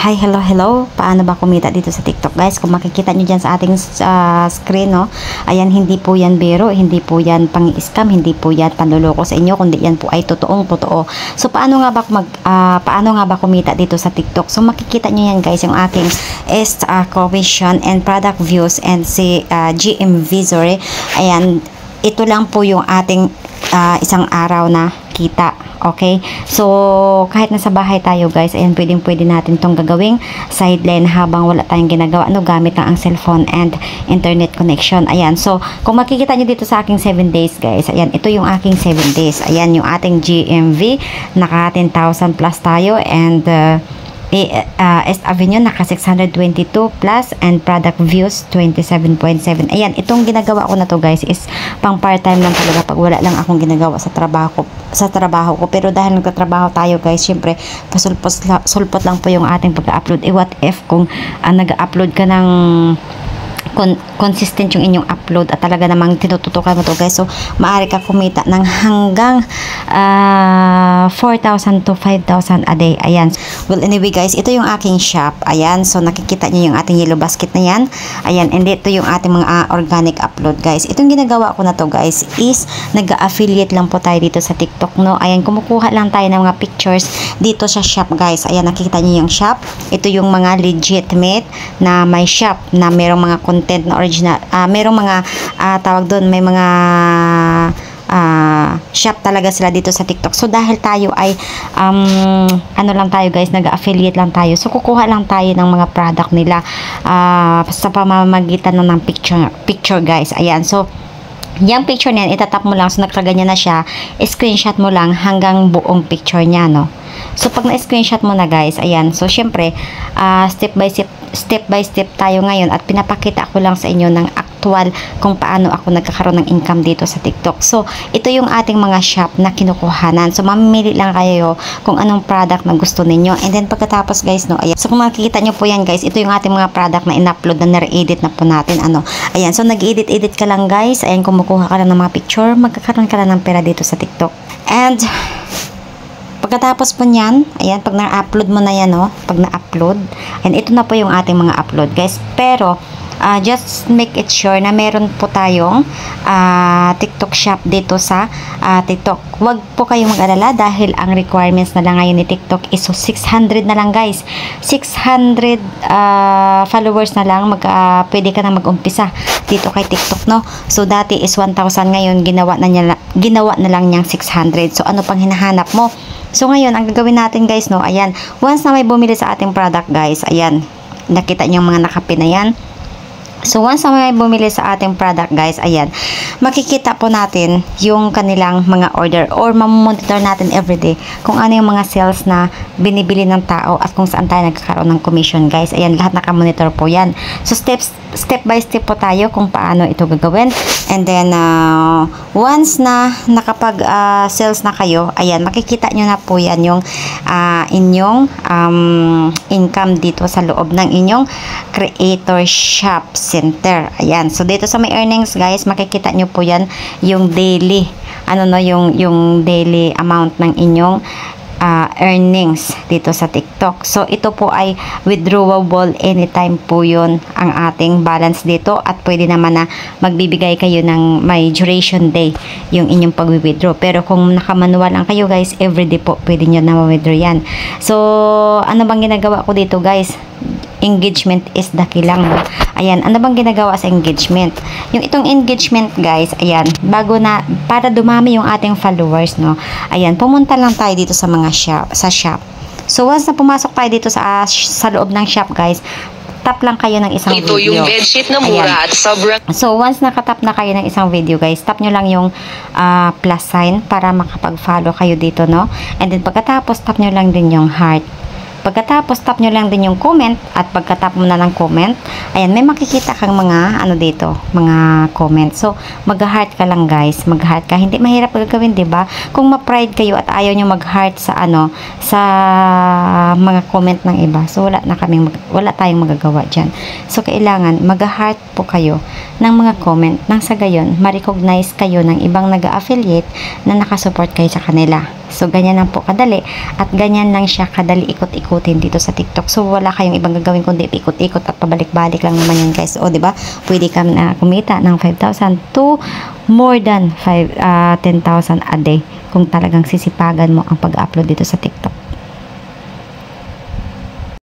Hi, hello, hello. Paano ba kumita dito sa TikTok, guys? Kung makikita nyo dyan sa ating screen, no? Ayan, hindi po yan biro, hindi po yan pang-scam, hindi po yan panluloko sa inyo, kundi yan po ay totoong-totoo. So, paano nga ba kumita dito sa TikTok? So, makikita nyo yan, guys, yung aking commission and product views and si GMV, sorry. Ayan, ito lang po yung ating isang araw na kita. Okay? So, kahit nasa bahay tayo, guys, ayan, pwede natin tong gagawing sideline habang wala tayong ginagawa. Ano, gamit lang ang cellphone and internet connection. Ayan. So, kung makikita nyo dito sa aking 7 days, guys, ayan, ito yung aking 7 days. Ayan, yung ating GMV, naka 10,000 plus tayo, and Est Avenue naka 622 plus, and product views 27.7. Ayan, itong ginagawa ko na to, guys, is pang part-time lang talaga pag wala lang akong ginagawa sa trabaho ko. Pero dahil nagtatrabaho tayo, guys, syempre pasulpot lang po yung ating pag-upload. What if kung nag-upload ka ng consistent yung inyong upload at talaga namang tinututukan mo to, guys, so maaari ka kumita ng hanggang 4,000 to 5,000 a day. Ayan. Well, anyway, guys, ito yung aking shop. Ayan, so nakikita niyo yung ating yellow basket na yan. Ayan, and ito yung ating mga organic upload, guys. Itong ginagawa ko na to, guys, is nag-affiliate lang po tayo dito sa TikTok, no? Ayan, kumukuha lang tayo ng mga pictures dito sa shop, guys. Ayan, nakikita niyo yung shop. Ito yung mga legitimate na may shop na merong mga content na original. Merong mga tawag doon, may mga shop talaga sila dito sa TikTok. So, dahil tayo ay ano lang tayo, guys, nag-affiliate lang tayo. So, kukuha lang tayo ng mga product nila sa pamamagitan ng picture, guys. Ayan. So, yung picture niyan, itatap mo lang. So, nakaganyan na siya. Screenshot mo lang hanggang buong picture niya, no? So, pag na-screenshot mo na, guys, ayan. So, syempre, step by step tayo ngayon at pinapakita ko lang sa inyo ng actual kung paano ako nagkakaroon ng income dito sa TikTok. So, ito yung ating mga shop na kinukuhanan. So, mamimili lang kayo kung anong product na gusto ninyo. And then, pagkatapos, guys, no, ayan. So, kung makikita nyo po yan, guys, ito yung ating mga product na in-upload na nare-edit na po natin. Ayan. So, nag-edit ka lang, guys. Ayan, kumukuha ka lang ng mga picture, magkakaroon ka lang ng pera dito sa TikTok. And pagkatapos po niyan, ayan, pag na-upload mo na yan, no, pag na-upload, and ito na po yung ating mga upload, guys. Pero, just make it sure na meron po tayong TikTok shop dito sa TikTok. Huwag po kayong mag-alala dahil ang requirements na lang ngayon ni TikTok is 600 na lang, guys. 600 followers na lang, pwede ka na mag-umpisa dito kay TikTok, no? So, dati is 1,000, ngayon ginawa na lang niyang 600. So, ano pang hinahanap mo? So, ngayon, ang gagawin natin, guys, no, ayan, once na may bumili sa ating product, guys, ayan, nakita niyo yung mga nakapin na yan. So, once na may bumili sa ating product, guys, ayan, makikita po natin yung kanilang mga order or mamonitor natin everyday kung ano yung mga sales na binibili ng tao at kung saan tayo nagkakaroon ng commission, guys. Ayan, lahat nakamonitor po yan. So, step by step po tayo kung paano ito gagawin. And then, once na nakapag sales na kayo, ayan, makikita nyo na po yan yung inyong income dito sa loob ng inyong creator shop center. Ayan. So, dito sa may earnings, guys, makikita nyo po yan yung daily, yung daily amount ng inyong earnings dito sa TikTok. So, ito po ay withdrawable anytime po yun ang ating balance dito, at pwede naman na magbibigay kayo ng may duration day yung inyong pag-withdraw. Pero kung nakamanual lang kayo, guys, everyday po pwede nyo na ma-withdraw yan. So, ano bang ginagawa ko dito, guys? Engagement is the key lang, no? Ayan, ano bang ginagawa sa engagement? Yung itong engagement, guys, ayan, para dumami yung ating followers, no? Ayan, pumunta lang tayo dito sa mga shop. So, once na pumasok tayo dito sa loob ng shop, guys, tap lang kayo ng isang video. Ito yung bedsheet na mura at sobrang. So, once nakatap na kayo ng isang video, guys, tap nyo lang yung plus sign para makapag-follow kayo dito, no? And then, pagkatapos, tap nyo lang din yung heart. Pagkatapos, tap nyo lang din yung comment, at pagkatap mo na ng comment, ayan, may makikita kang mga, dito, mga comment. So, mag-heart ka lang, guys. Mag-heart ka. Hindi mahirap gagawin, diba? Kung ma-pride kayo at ayaw nyo mag-heart sa, sa mga comment ng iba, so, wala tayong magagawa dyan. So, kailangan, mag-heart po kayo ng mga comment, nang sa gayon, ma-recognize kayo ng ibang nag-affiliate na nakasupport kayo sa kanila. So, ganyan lang po kadali. At ganyan lang siya kadali ikot-ikutin dito sa TikTok. So, wala kayong ibang gagawin kundi ikot-ikot at pabalik-balik lang naman yan, guys. O, diba? Pwede ka na kumita ng 5,000 to more than 10,000 a day kung talagang sisipagan mo ang pag-upload dito sa TikTok.